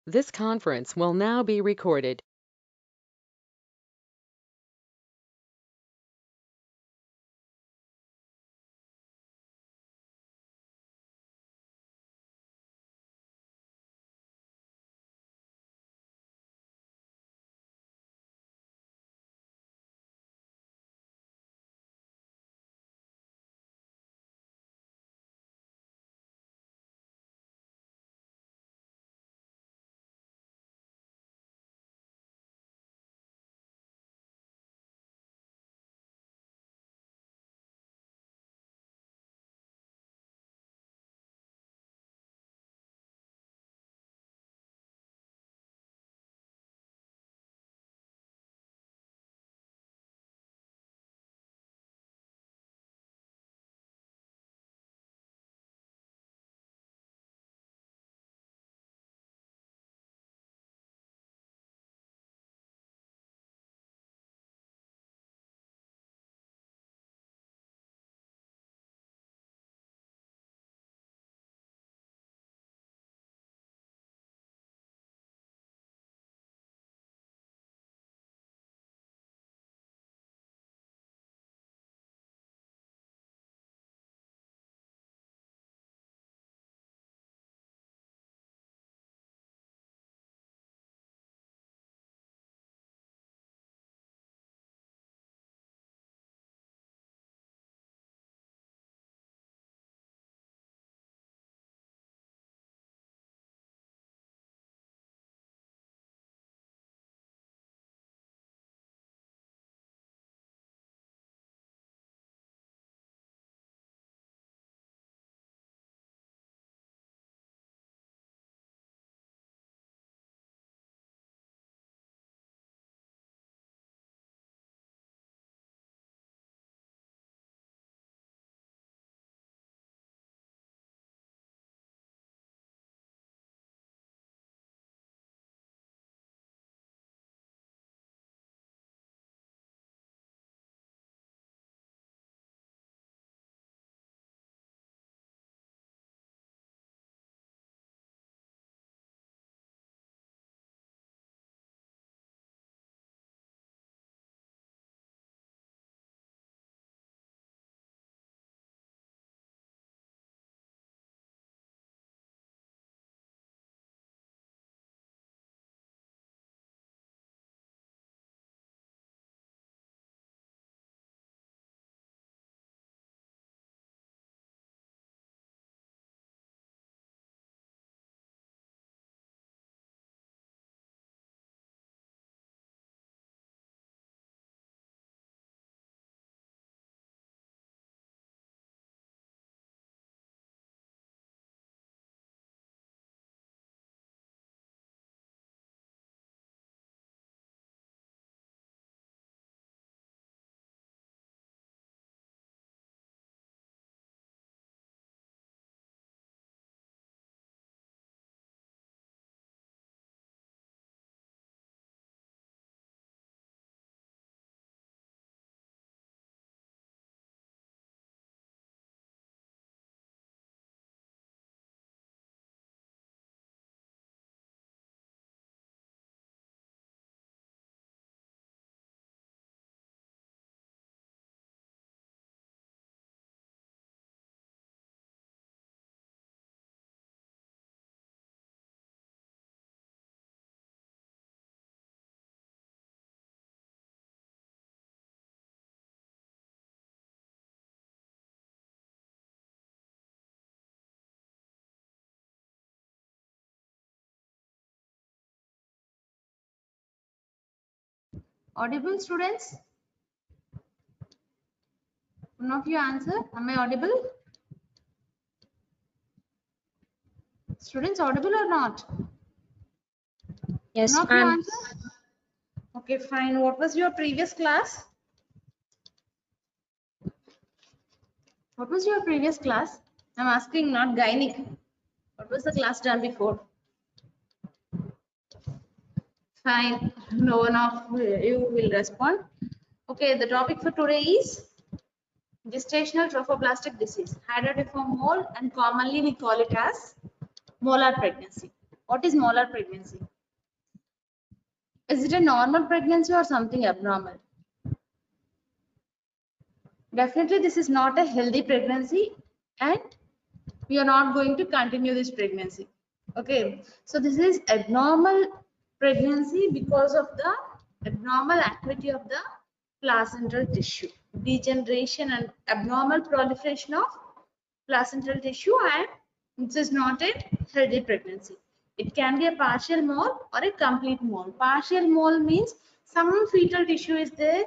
This conference will now be recorded. Audible, students? One of you answer. Am I audible? Students, audible or not? Yes, One of you ma'am. answer. Okay, fine. What was your previous class? What was your previous class? I'm asking, not gynaec. What was the class done before? Fine. No one of you will respond. Okay, the topic for today is gestational trophoblastic disease, hydatidiform mole, and commonly we call it as molar pregnancy. What is molar pregnancy? Is it a normal pregnancy or something abnormal? Definitely this is not a healthy pregnancy and we are not going to continue this pregnancy. Okay, so this is abnormal pregnancy because of the abnormal activity of the placental tissue, degeneration and abnormal proliferation of placental tissue, and this is not a healthy pregnancy. It can be a partial mole or a complete mole. Partial mole means some fetal tissue is there,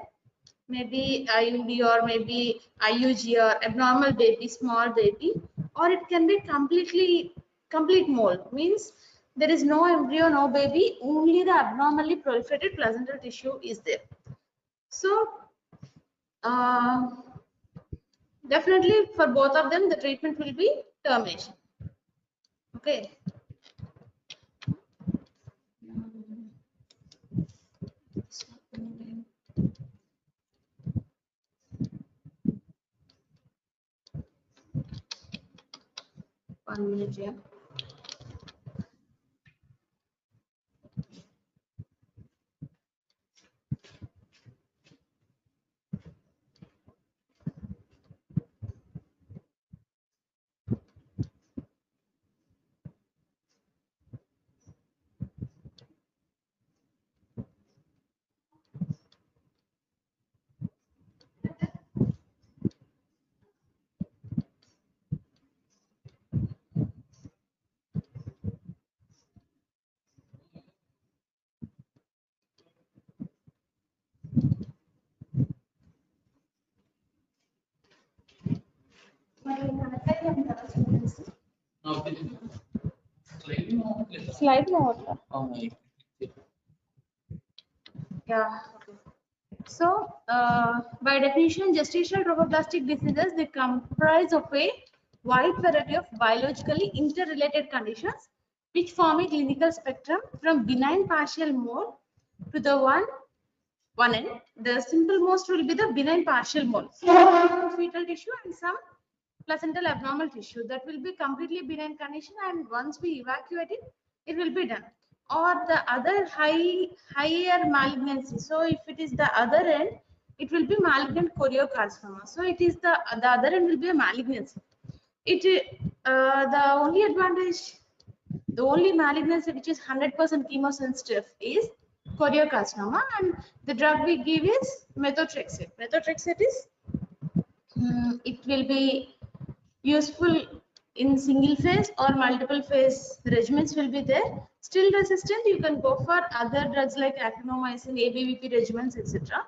maybe IUD or maybe IUG or abnormal baby, small baby, or it can be complete mole, means there is no embryo, no baby, only the abnormally proliferated placental tissue is there. So definitely for both of them the treatment will be termination. Okay. One minute here. Slide more. Yeah. Okay. So, by definition, gestational trophoblastic diseases, they comprise of a wide variety of biologically interrelated conditions which form a clinical spectrum from benign partial mole to the one end. The simple most will be the benign partial mole, some fetal tissue and some placental abnormal tissue. That will be completely benign condition, and once we evacuate it, it will be done. Or the other higher malignancy. So if it is the other end, it will be malignant choriocarcinoma. So it is the other end will be a malignancy. The only advantage, the only malignancy which is 100% chemosensitive is choriocarcinoma, and the drug we give is methotrexate. Methotrexate is it will be useful in single phase or multiple phase regimens will be there. Still resistant, you can go for other drugs like actinomycin, ABVP regimens, etc.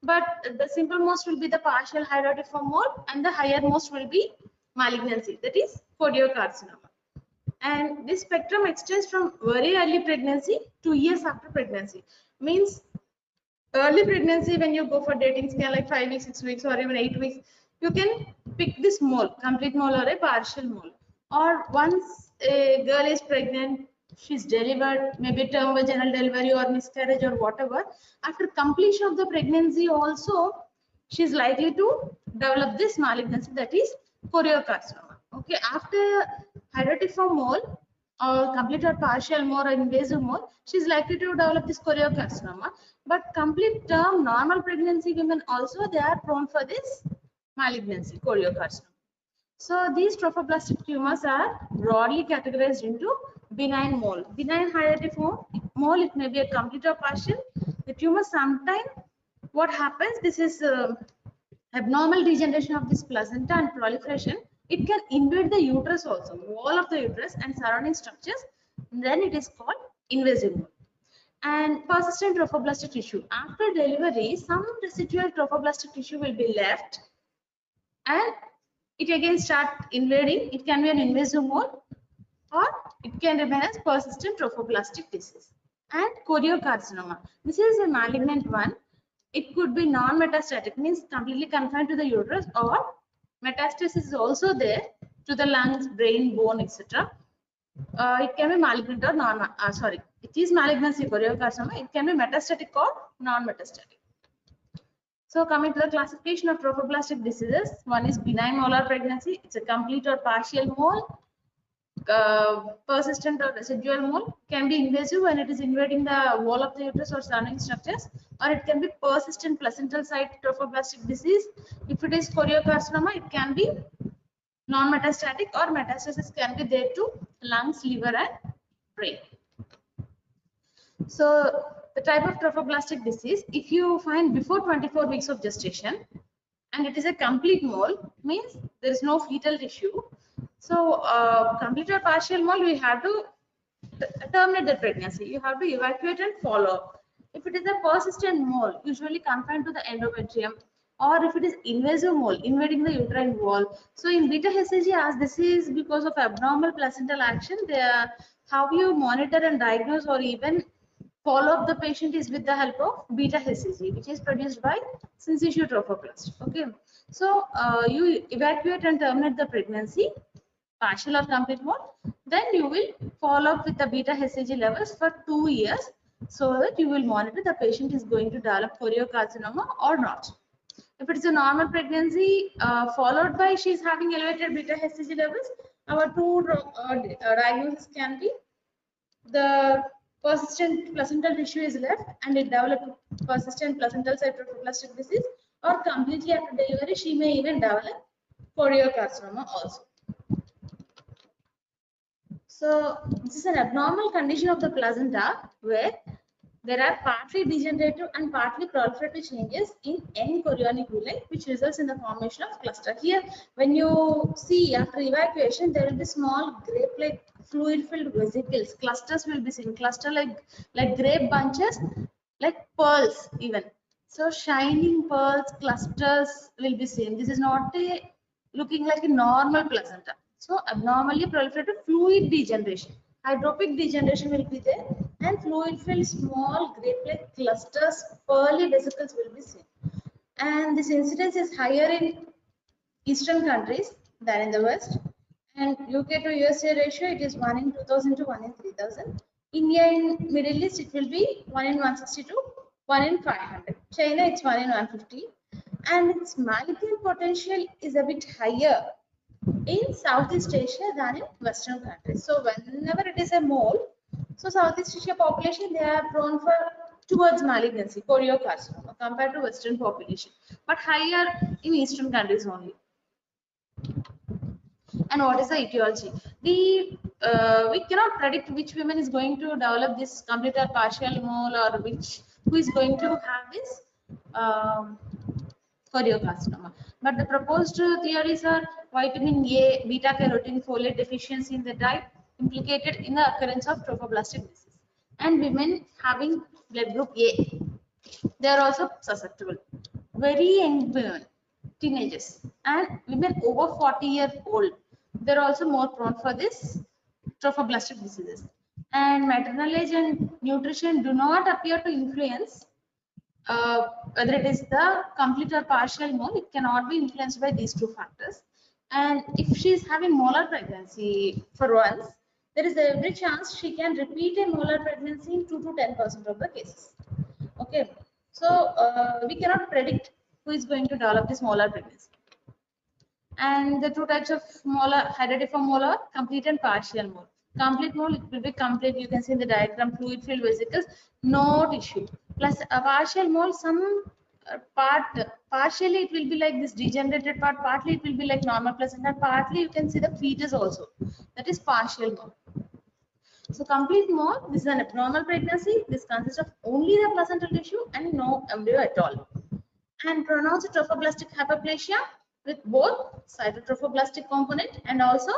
But the simple most will be the partial hydrotiform mole, and the higher most will be malignancy, that is choriocarcinoma. And this spectrum extends from very early pregnancy to years after pregnancy. Means early pregnancy, when you go for dating scale like 5 weeks, 6 weeks, or even 8 weeks, you can pick this mole, complete mole or a partial mole. Or once a girl is pregnant, she's delivered, maybe term vaginal delivery or miscarriage or whatever, after completion of the pregnancy also, she's likely to develop this malignancy, that is choriocarcinoma. Okay, after hydrotiform mole or complete or partial mole or invasive mole, she's likely to develop this choriocarcinoma. But complete term normal pregnancy women also, they are prone for this malignancy, choriocarcinoma. So these trophoblastic tumors are broadly categorized into benign mole. Benign hydrotiform mole, it may be a complete or partial. The tumor sometimes, what happens, this is abnormal degeneration of this placenta and proliferation. It can invade the uterus also, wall of the uterus and surrounding structures. Then it is called invasive mole. And persistent trophoblastic tissue. After delivery, some residual trophoblastic tissue will be left and it again start invading. It can be an invasive mole or it can remain as persistent trophoblastic disease. And choriocarcinoma. This is a malignant one. It could be non-metastatic, means completely confined to the uterus, or metastasis is also there to the lungs, brain, bone, etc. It can be malignant or it is malignancy choriocarcinoma. It can be metastatic or non-metastatic. So coming to the classification of trophoblastic diseases, one is benign molar pregnancy. It's a complete or partial mole. persistent or residual mole, can be invasive when it is invading the wall of the uterus or surrounding structures, or it can be persistent placental site trophoblastic disease. If it is choriocarcinoma, it can be non-metastatic, or metastasis can be there to lungs, liver, and brain. So the type of trophoblastic disease, if you find before 24 weeks of gestation and it is a complete mole, means there is no fetal tissue. So complete or partial mole, we have to terminate the pregnancy. You have to evacuate and follow. If it is a persistent mole, usually confined to the endometrium, or if it is invasive mole invading the uterine wall. So in beta hCG, as this is because of abnormal placental action, how you monitor and diagnose or even follow up the patient is with the help of beta hCG, which is produced by syncytial trophoblast. Okay, so you evacuate and terminate the pregnancy, partial or complete mole. Then you will follow up with the beta hCG levels for 2 years, so that you will monitor the patient is going to develop choriocarcinoma or not. If it is a normal pregnancy followed by she is having elevated beta hCG levels, our two diagnoses can be the persistent placental tissue is left and it developed persistent placental site trophoblastic disease, or completely after delivery she may even develop choriocarcinoma also. So this is an abnormal condition of the placenta where there are partly degenerative and partly proliferative changes in end chorionic villi, which results in the formation of cluster. Here, when you see after evacuation, there will be small grape-like fluid-filled vesicles. Clusters will be seen. Cluster like grape bunches, like pearls even. So shining pearls, clusters will be seen. This is not looking like a normal placenta. So abnormally proliferative fluid degeneration. Hydropic degeneration will be there, and fluid-filled small grape-like clusters, pearly vesicles will be seen. And this incidence is higher in eastern countries than in the west. And UK to USA ratio, it is 1 in 2000 to 1 in 3000. India in Middle East, it will be 1 in 160 to 1 in 500. China, it's 1 in 150. And its malignant potential is a bit higher in Southeast Asia than in Western countries. So whenever it is a mole, so Southeast Asia population, they are prone for towards malignancy, choriocarcinoma, compared to Western population, but higher in Eastern countries only. And what is the etiology? We cannot predict which woman is going to develop this complete or partial mole, or who is going to have this choriocarcinoma. But the proposed theories are vitamin A, beta carotene, folate deficiency in the diet implicated in the occurrence of trophoblastic disease. And women having blood group A, they are also susceptible. Very young women, teenagers, and women over 40 years old, they're also more prone for this trophoblastic diseases. And maternal age and nutrition do not appear to influence whether it is the complete or partial mole. It cannot be influenced by these two factors. And if she is having molar pregnancy for once, there is every chance she can repeat a molar pregnancy in 2 to 10% of the cases. Okay, so we cannot predict who is going to develop this molar pregnancy. And the two types of molar, hydatidiform molar, complete and partial mole. Complete mole, it will be complete. You can see in the diagram, fluid-filled vesicles, no tissue. Plus a partial mole, some partially it will be like this degenerated part, partly it will be like normal placenta, partly you can see the fetus also. That is partial mole. So complete mole, this is an abnormal pregnancy. This consists of only the placental tissue and no embryo at all. And pronounced trophoblastic hyperplasia with both cytotrophoblastic component and also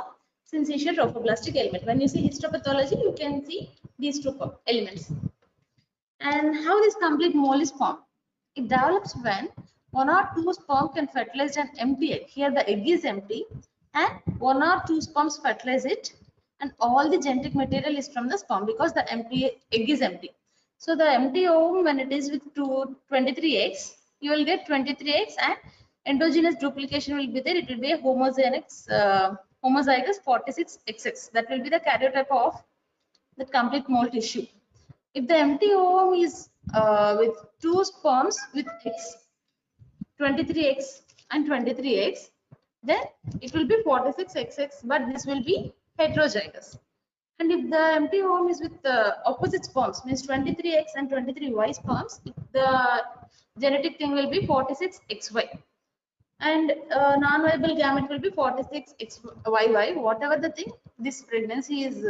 syncytial trophoblastic element. When you see histopathology, you can see these two elements. And how this complete mole is formed? It develops when 1 or 2 sperm can fertilize an empty egg. Here the egg is empty, and 1 or 2 sperms fertilize it, and all the genetic material is from the sperm because the empty egg is empty. So the empty ovum, when it is with 23 eggs, you will get 23 eggs, and endogenous duplication will be there. It will be a homozygous 46XX. That will be the karyotype of the complete mole tissue. If the empty ovum is with 2 sperms with eggs, 23 eggs and 23 eggs, then it will be 46XX, but this will be heterozygous. And if the empty ovum is with opposite sperms, means 23X and 23Y sperms, the genetic thing will be 46XY. And non-viable gamete will be 46XYY. Whatever the thing, this pregnancy is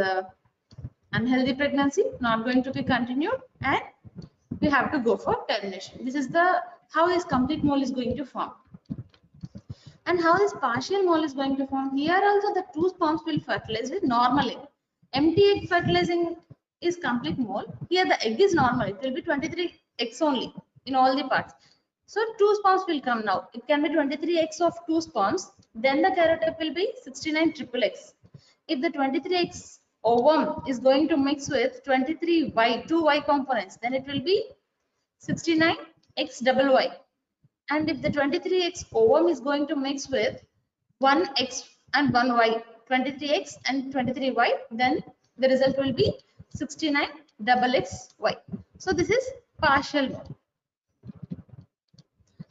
unhealthy pregnancy, not going to be continued, and we have to go for termination. This is the how this complete mole is going to form. And how this partial mole is going to form. Here also the two sperms will fertilize with normal egg. Empty egg fertilizing is complete mole. Here the egg is normal. It will be 23X only in all the parts. So two sperms will come now. It can be 23X of two sperms. Then the karyotype will be 69 triple X. If the 23X ovum is going to mix with 23Y, two Y components, then it will be 69X double Y. And if the 23X ovum is going to mix with 1X and 1Y, 23X and 23Y, then the result will be 69 double XY. So this is partial mole.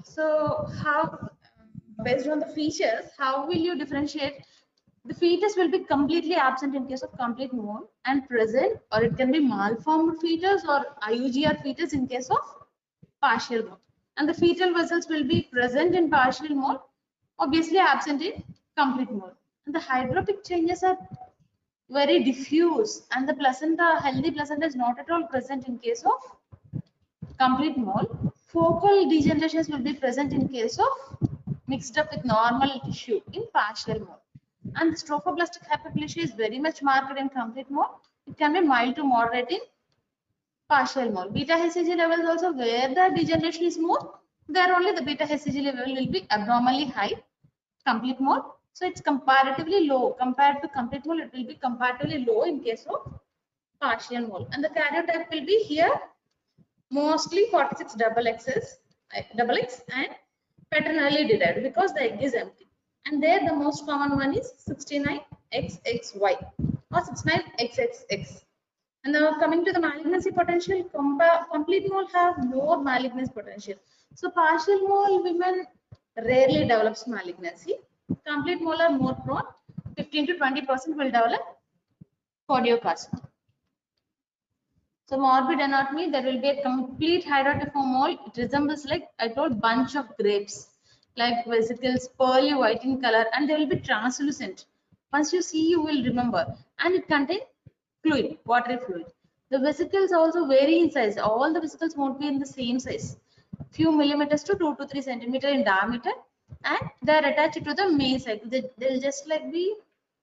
So how, based on the features, how will you differentiate? The fetus will be completely absent in case of complete mole and present, or it can be malformed fetus or IUGR fetus in case of partial mole. And the fetal vessels will be present in partial mole, obviously absent in complete mole. And the hydropic changes are very diffuse, and the placenta, healthy placenta, is not at all present in case of complete mole. Focal degenerations will be present in case of mixed up with normal tissue in partial mole. And the trophoblastic hyperplasia is very much marked in complete mole. It can be mild to moderate in partial mole. Beta HCG levels also, where the degeneration is more, there only the beta HCG level will be abnormally high. Complete mole, so it's comparatively low compared to complete mole. It will be comparatively low in case of partial mole. And the karyotype will be here mostly 46 double X and paternally derived because the egg is empty. And there the most common one is 69XXY or 69XXX. And now coming to the malignancy potential, complete mole have more malignancy potential. So partial mole women rarely develops malignancy. Complete mole are more prone. 15 to 20% will develop choriocarcinoma. So morbid anatomy, there will be a complete hydatiform mole. It resembles, like I told, bunch of grapes, like vesicles, pearly white in color, and they will be translucent. Once you see, you will remember. And it contains fluid, watery fluid. The vesicles also vary in size. All the vesicles won't be in the same size. Few millimeters to 2 to 3 centimeter in diameter, and they are attached to the main side. They'll just like be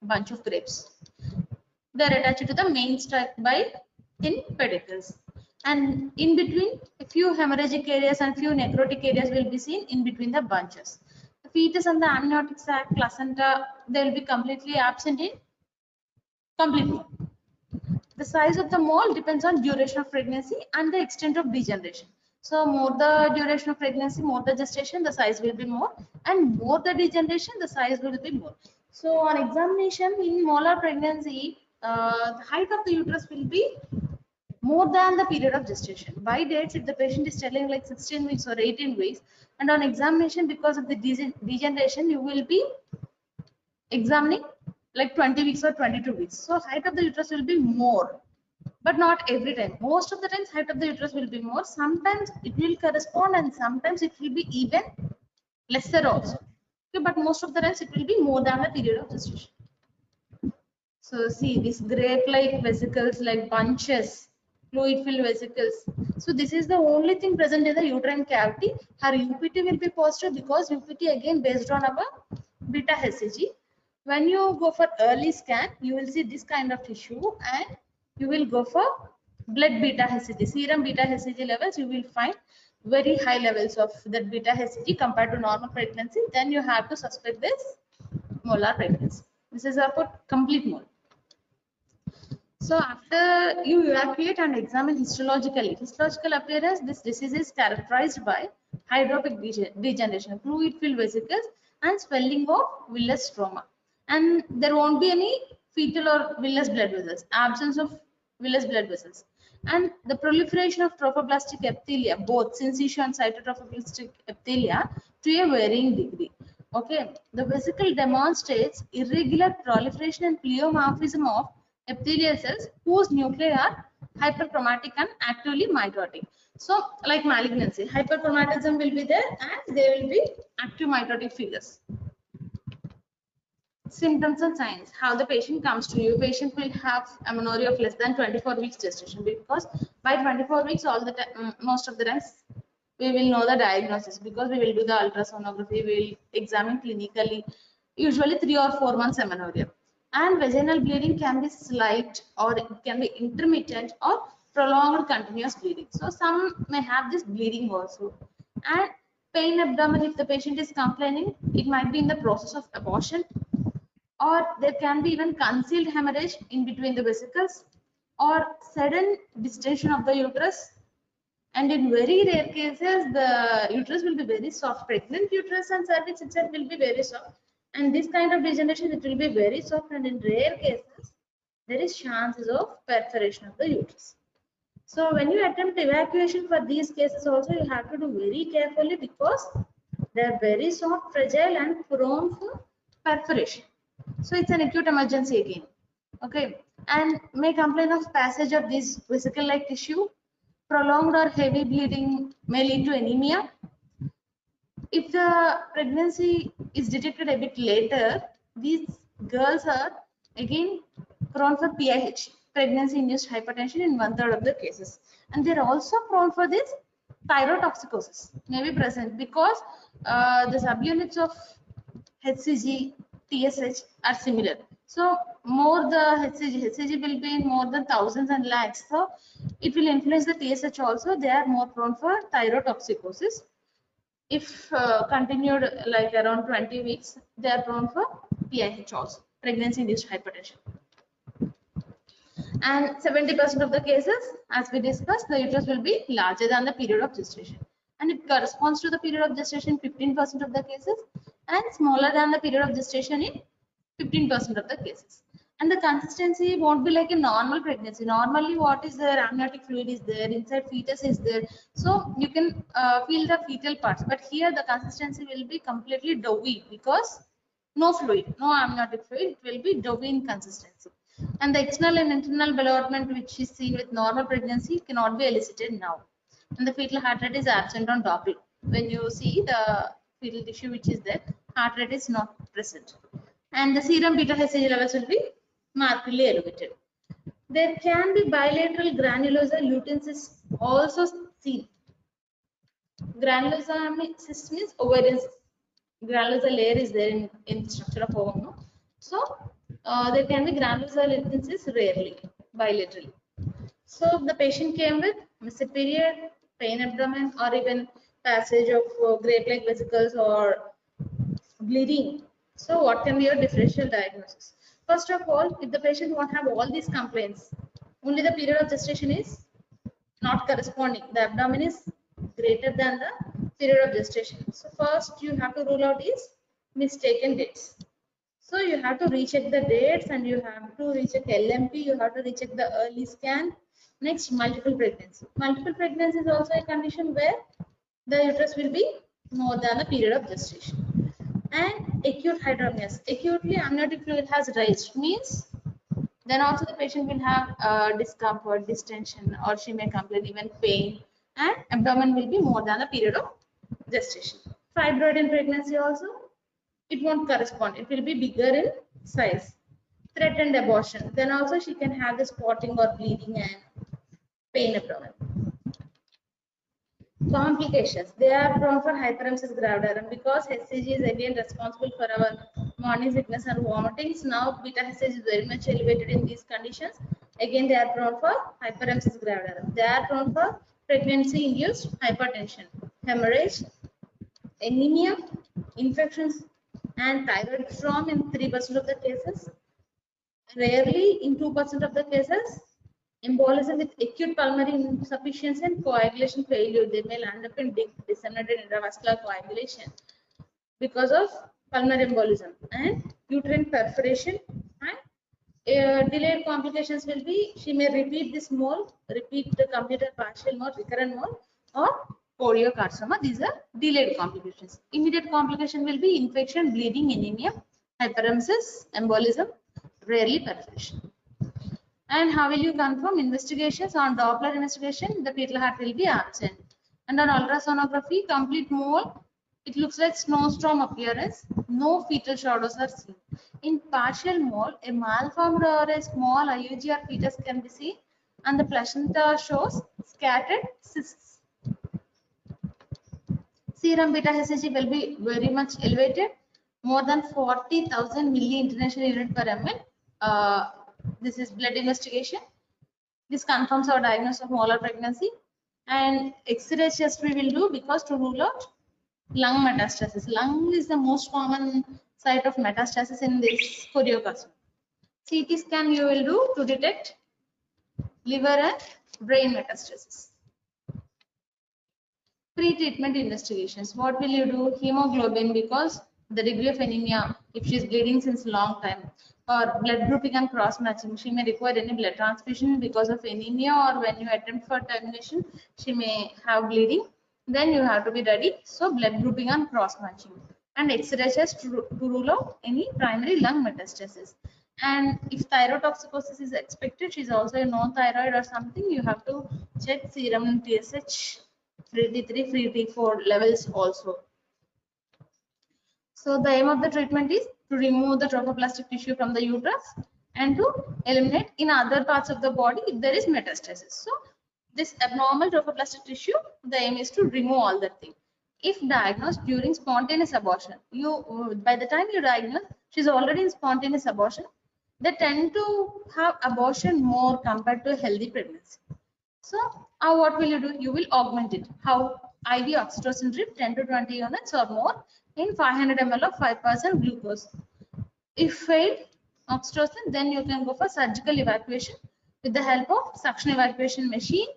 bunch of grapes. They are attached to the main stalk by thin pedicles. And in between, a few hemorrhagic areas and few necrotic areas will be seen in between the bunches. The fetus and the amniotic sac, placenta, they will be completely absent in complete mole. The size of the mole depends on duration of pregnancy and the extent of degeneration. So more the duration of pregnancy, more the gestation, the size will be more, and more the degeneration, the size will be more. So on examination in molar pregnancy, the height of the uterus will be more than the period of gestation. By dates, if the patient is telling like 16 weeks or 18 weeks, and on examination because of the degeneration, you will be examining like 20 weeks or 22 weeks. So height of the uterus will be more, but not every time. Most of the times height of the uterus will be more. Sometimes it will correspond and sometimes it will be even lesser also. Okay, but most of the times it will be more than the period of gestation. So see this grape-like vesicles, like bunches, fluid-filled vesicles. So this is the only thing present in the uterine cavity. Her UPT will be positive because UPT again based on our beta HCG. When you go for early scan, you will see this kind of tissue, and you will go for blood beta HCG, serum beta HCG levels. You will find very high levels of that beta HCG compared to normal pregnancy. Then you have to suspect this molar pregnancy. This is about complete mole. So after you evacuate and examine histologically, histological appearance, this disease is characterized by hydropic degeneration, fluid-filled vesicles, and swelling of villus stroma. And there won't be any fetal or villus blood vessels, absence of villus blood vessels. And the proliferation of trophoblastic epithelia, both syncytial and cytotrophoblastic epithelia, to a varying degree. Okay, the vesicle demonstrates irregular proliferation and pleomorphism of epithelial cells whose nuclei are hyperchromatic and actively mitotic. So, like malignancy, hyperchromatism will be there and there will be active mitotic figures. Symptoms and signs. How the patient comes to you. Patient will have amenorrhea of less than 24 weeks gestation, because by 24 weeks, all the time, most of the times, we will know the diagnosis, because we will do the ultrasonography, we will examine clinically, usually 3 or 4 months amenorrhea. And vaginal bleeding can be slight, or it can be intermittent or prolonged continuous bleeding. So some may have this bleeding also. And pain abdomen, if the patient is complaining, it might be in the process of abortion, or there can be even concealed hemorrhage in between the vesicles, or sudden distension of the uterus. And in very rare cases, the uterus will be very soft. Pregnant uterus and cervix itself will be very soft. And this kind of degeneration, it will be very soft. And in rare cases, there is chances of perforation of the uterus. So when you attempt evacuation for these cases also, you have to do very carefully, because they are very soft, fragile and prone for perforation. So it's an acute emergency again. Okay. And may complain of passage of this vesicle-like tissue. Prolonged or heavy bleeding may lead to anemia. If the pregnancy is detected a bit later, these girls are again prone for PIH, pregnancy-induced hypertension, in 1/3 of the cases. And they're also prone for this thyrotoxicosis, may be present, because the subunits of HCG, TSH are similar. So more the HCG will be in more than thousands and lakhs. So it will influence the TSH also. They are more prone for thyrotoxicosis. If continued like around 20 weeks, they are prone for PIH also, pregnancy-induced hypertension. And 70% of the cases, as we discussed, the uterus will be larger than the period of gestation. And it corresponds to the period of gestation 15% of the cases, and smaller than the period of gestation in 15% of the cases. And the consistency won't be like a normal pregnancy. Normally, what is there? Amniotic fluid is there, inside fetus is there. So you can feel the fetal parts. But here the consistency will be completely doughy, because no fluid, no amniotic fluid, it will be doughy in consistency. And the external and internal development which is seen with normal pregnancy cannot be elicited now. And the fetal heart rate is absent on Doppler. When you see the fetal tissue which is there, heart rate is not present. And the serum beta HCG levels will be markedly elevated. There can be bilateral granulosa lutein cyst also seen. Granulosa cyst means ovarian cyst. Granulosa layer is there in the structure of ovum. No? So there can be granulosa lutein cyst rarely, bilaterally. So the patient came with missed period, pain abdomen, or even passage of grape-like vesicles or bleeding. So what can be your differential diagnosis? First of all, if the patient won't have all these complaints, only the period of gestation is not corresponding, the abdomen is greater than the period of gestation. So first you have to rule out is mistaken dates. So you have to recheck the dates, and you have to recheck LMP, you have to recheck the early scan. Next, multiple pregnancy. Multiple pregnancy is also a condition where the uterus will be more than the period of gestation. And acute hydramnios. Acutely amniotic fluid has raised, means then also the patient will have discomfort, distension, or she may complain even pain, and abdomen will be more than the period of gestation. Fibroid in pregnancy also, it won't correspond, it will be bigger in size. Threatened abortion, then also she can have the spotting or bleeding and pain abdomen. Complications, they are prone for hyperemesis gravidarum, because HCG is again responsible for our morning sickness and vomitings. Now beta HCG is very much elevated in these conditions. Again they are prone for hyperemesis gravidarum. They are prone for pregnancy induced hypertension, hemorrhage, anemia, infections, and thyroid storm in 3% of the cases. Rarely in 2% of the cases, embolism with acute pulmonary insufficiency and coagulation failure. They may land up in disseminated intravascular coagulation because of pulmonary embolism and uterine perforation. And delayed complications will be, she may repeat this mole, repeat the complete or partial mole, recurrent mole, or choriocarcinoma. These are delayed complications. Immediate complication will be infection, bleeding, anemia, hyperemesis, embolism, rarely perforation. And how will you confirm? Investigations on Doppler investigation, the fetal heart will be absent. And on ultrasonography, complete mole, it looks like snowstorm appearance. No fetal shadows are seen. In partial mole, a malformed or a small IUGR fetus can be seen, and the placenta shows scattered cysts. Serum beta HCG will be very much elevated, more than 40,000 milli international unit per ml. This is blood investigation. This confirms our diagnosis of molar pregnancy. And X-ray test we will do because to rule out lung metastasis. Lung is the most common site of metastasis in this choriocarcinoma. CT scan you will do to detect liver and brain metastasis. Pre-treatment investigations. What will you do? Hemoglobin, because the degree of anemia, if she is bleeding since long time, or blood grouping and cross matching, she may require any blood transfusion because of anemia, or when you attempt for termination, she may have bleeding. Then you have to be ready. So blood grouping and cross matching, and X-ray test to rule out any primary lung metastasis. And if thyrotoxicosis is expected, she's also a non-thyroid or something, you have to check serum TSH, free T3, free T4 levels also. So the aim of the treatment is to remove the trophoblastic tissue from the uterus and to eliminate in other parts of the body if there is metastasis. So this abnormal trophoblastic tissue, the aim is to remove all that thing. If diagnosed during spontaneous abortion, by the time you diagnose, she's already in spontaneous abortion, they tend to have abortion more compared to a healthy pregnancy. So what will you do? You will augment it. How? IV oxytocin drip 10 to 20 units or more in 500 ml of 5% glucose. If failed oxytocin, then you can go for surgical evacuation with the help of suction evacuation machine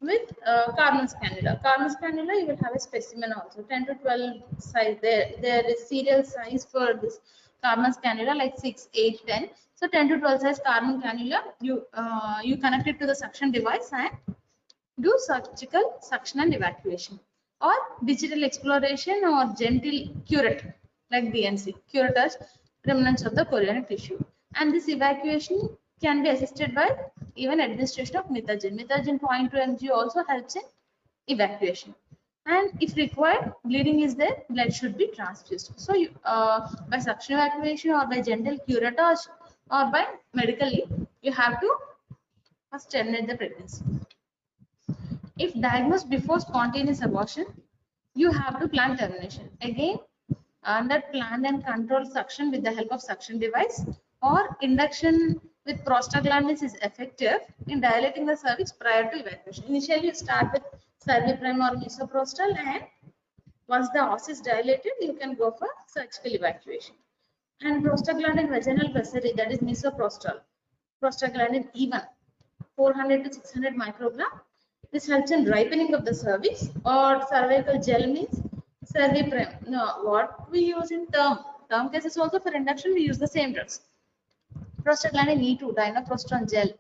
with Karman's cannula. Karman's cannula, you will have a specimen also, 10 to 12 size. There is serial size for this Karman's cannula, like 6, 8, 10. So 10 to 12 size Karman cannula, you connect it to the suction device and do surgical suction and evacuation, or digital exploration or gentle curate like DNC, curettage remnants of the chorionic tissue. And this evacuation can be assisted by even administration of Mithagen. Mithagen 0.2 mg also helps in evacuation. And if required, bleeding is there, blood should be transfused. So you, by suction evacuation or by gentle curettage or by medically, you have to first terminate the pregnancy. If diagnosed before spontaneous abortion, you have to plan termination. Again, under planned and controlled suction with the help of suction device, or induction with prostaglandins is effective in dilating the cervix prior to evacuation. Initially, you start with cerviprime or misoprostol, and once the os is dilated, you can go for surgical evacuation. And prostaglandin vaginal pessary, that is misoprostol, prostaglandin even 400 to 600 microgram. This helps in ripening of the cervix, or cervical gel means cerviprime. No, what we use in term cases also for induction, we use the same drugs. Prostaglandin E2, dinoprostone gel,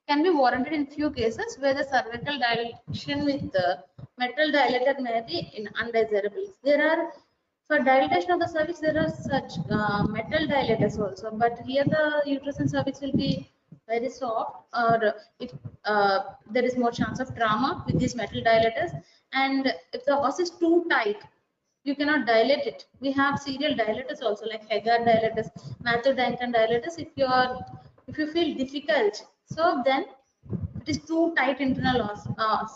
can be warranted in few cases where the cervical dilation with the metal dilator may be undesirable. There are, for dilatation of the cervix, there are such metal dilators also, but here the uterus and cervix will be very soft, or if there is more chance of trauma with these metal dilators. And if the os is too tight, you cannot dilate it. We have serial dilators also, like Hagar dilators, Matthew Duncan dilators. If you feel difficult, so then it is too tight internal os,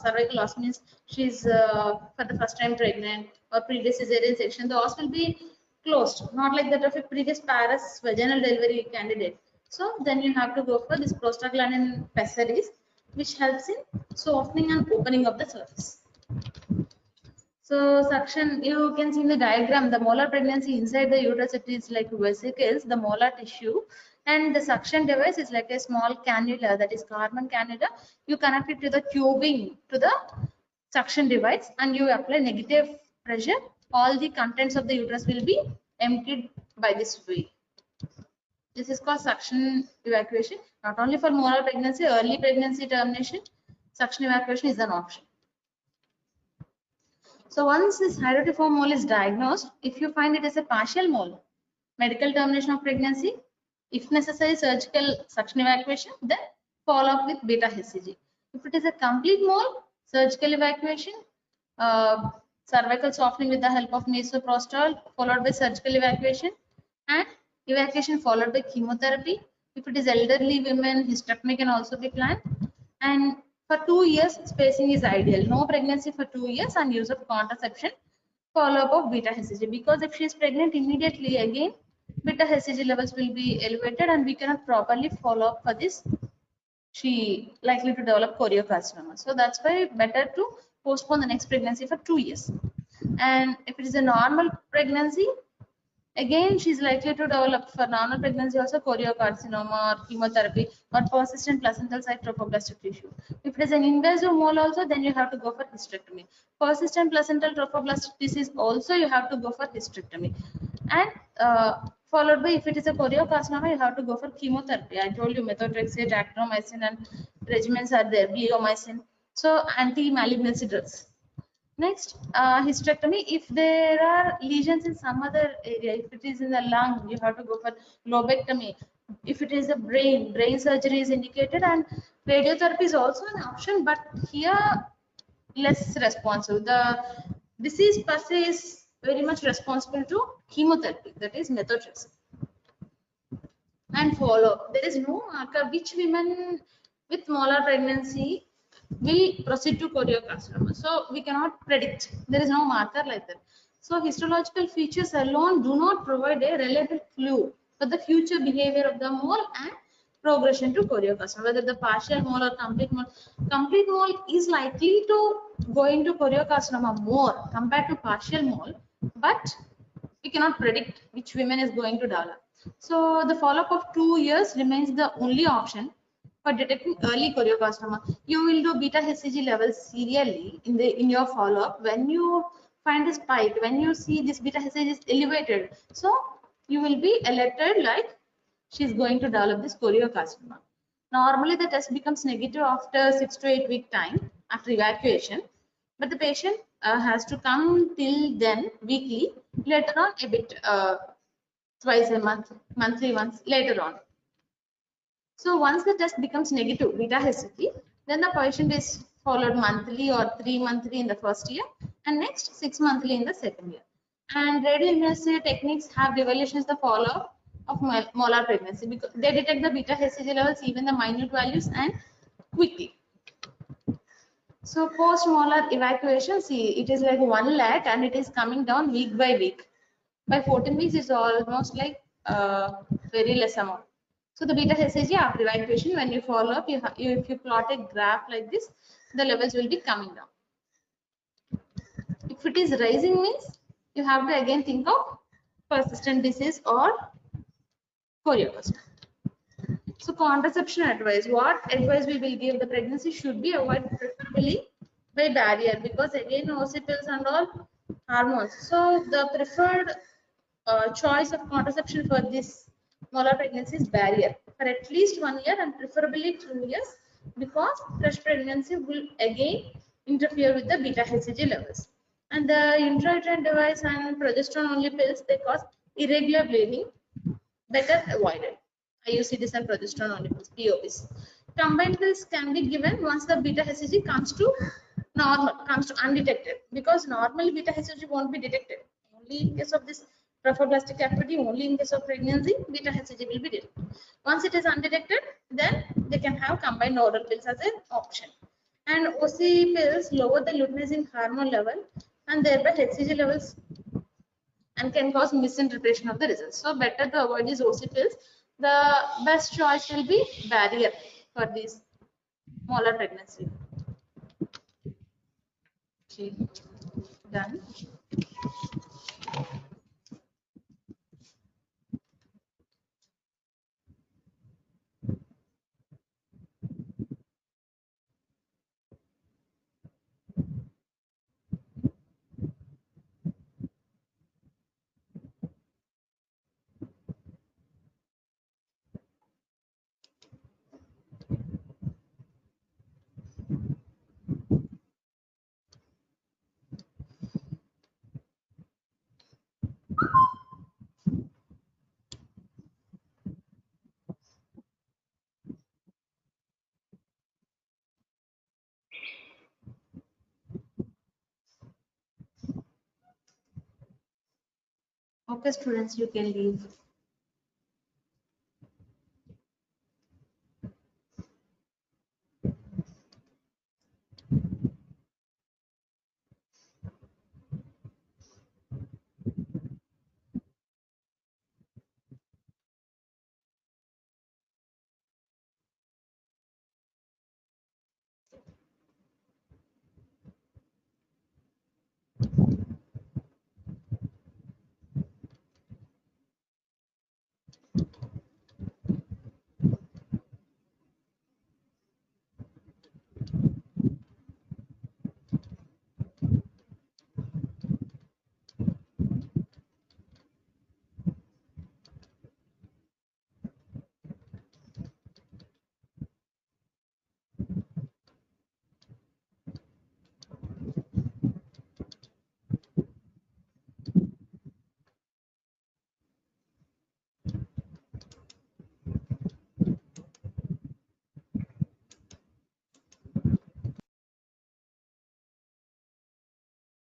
cervical os means she's for the first time pregnant or previous cesarean section, the os will be closed, not like that of a previous Paris vaginal delivery candidate. So then you have to go for this prostaglandin pessaries, which helps in softening and opening of the surface. So suction, you can see in the diagram, the molar pregnancy inside the uterus, it is like vesicles, the molar tissue, and the suction device is like a small cannula, that is Karman cannula. You connect it to the tubing to the suction device, and you apply negative pressure. All the contents of the uterus will be emptied by this way. This is called suction evacuation. Not only for molar pregnancy, early pregnancy termination, suction evacuation is an option. So once this hydrotiform mole is diagnosed, if you find it as a partial mole, medical termination of pregnancy, if necessary surgical suction evacuation, then follow up with beta HCG. If it is a complete mole, surgical evacuation, uh, cervical softening with the help of misoprostol, followed by surgical evacuation, and evacuation followed by chemotherapy. If it is elderly women, hysterectomy can also be planned. And for 2 years, spacing is ideal. No pregnancy for 2 years and use of contraception. Follow up of beta HCG, because if she is pregnant immediately again, beta HCG levels will be elevated and we cannot properly follow up for this. She likely to develop choriocarcinoma. So that's why better to postpone the next pregnancy for 2 years. And if it is a normal pregnancy, again she's likely to develop for normal pregnancy also choriocarcinoma or chemotherapy or persistent placental site trophoblastic tissue. If it is an invasive mole also, then you have to go for hysterectomy. Persistent placental trophoblastic disease also you have to go for hysterectomy. And followed by, if it is a choriocarcinoma, you have to go for chemotherapy. I told you methotrexate, actinomycin and regimens are there, bleomycin. So anti-malignancy drugs. Next, hysterectomy. If there are lesions in some other area, if it is in the lung, you have to go for lobectomy. If it is the brain surgery is indicated, and radiotherapy is also an option, but here less responsive. The disease per se is very much responsible to chemotherapy, that is methotrexate. And follow. There is no marker which women with molar pregnancy will proceed to choriocarcinoma. So we cannot predict. There is no marker like that. So histological features alone do not provide a relevant clue for the future behavior of the mole and progression to choriocarcinoma. Whether the partial mole or complete mole is likely to go into choriocarcinoma more compared to partial mole, but we cannot predict which women is going to develop. So the follow-up of 2 years remains the only option for detecting early choriocarcinoma. You will do beta HCG levels serially in your follow-up. When you find a spike, when you see this beta HCG is elevated, so you will be alerted like she's going to develop this choriocarcinoma. Normally the test becomes negative after 6 to 8 week time after evacuation, but the patient has to come till then weekly, later on a bit twice a month, monthly once later on. So once the test becomes negative beta HCG, then the patient is followed monthly or 3 monthly in the first year and next 6 monthly in the second year. And radioimmunoassay techniques have revolutionized the follow-up of molar pregnancy because they detect the beta HCG levels, even the minute values, and quickly. So post-molar evacuation, see, it is like 1 lakh and it is coming down week by week. By 14 weeks, it's almost like very less amount. So the beta HCG after evacuation, when you follow up, if you plot a graph like this, the levels will be coming down. If it is rising means, you have to again think of persistent disease or choriocarcinoma. So contraception advice. What advice we will give? The pregnancy should be avoided preferably by barrier, because again OC pills and all hormones. So the preferred choice of contraception for this molar pregnancy is barrier for at least 1 year and preferably 2 years, because fresh pregnancy will again interfere with the beta HCG levels. And the intrauterine device and progesterone only pills, they cause irregular bleeding, better avoided. IUCDs and progesterone only pills, POPs. Combined pills can be given once the beta HCG comes to normal, comes to undetected, because normal beta HCG won't be detected. Only in case of this trophoblastic activity, only in case of pregnancy, beta HCG will be detected. Once it is undetected, then they can have combined oral pills as an option. And OC pills lower the luteinizing hormone level and thereby HCG levels and can cause misinterpretation of the results. So better to avoid these OC pills. The best choice will be barrier for this molar pregnancy. Okay, done. Okay, students, you can leave.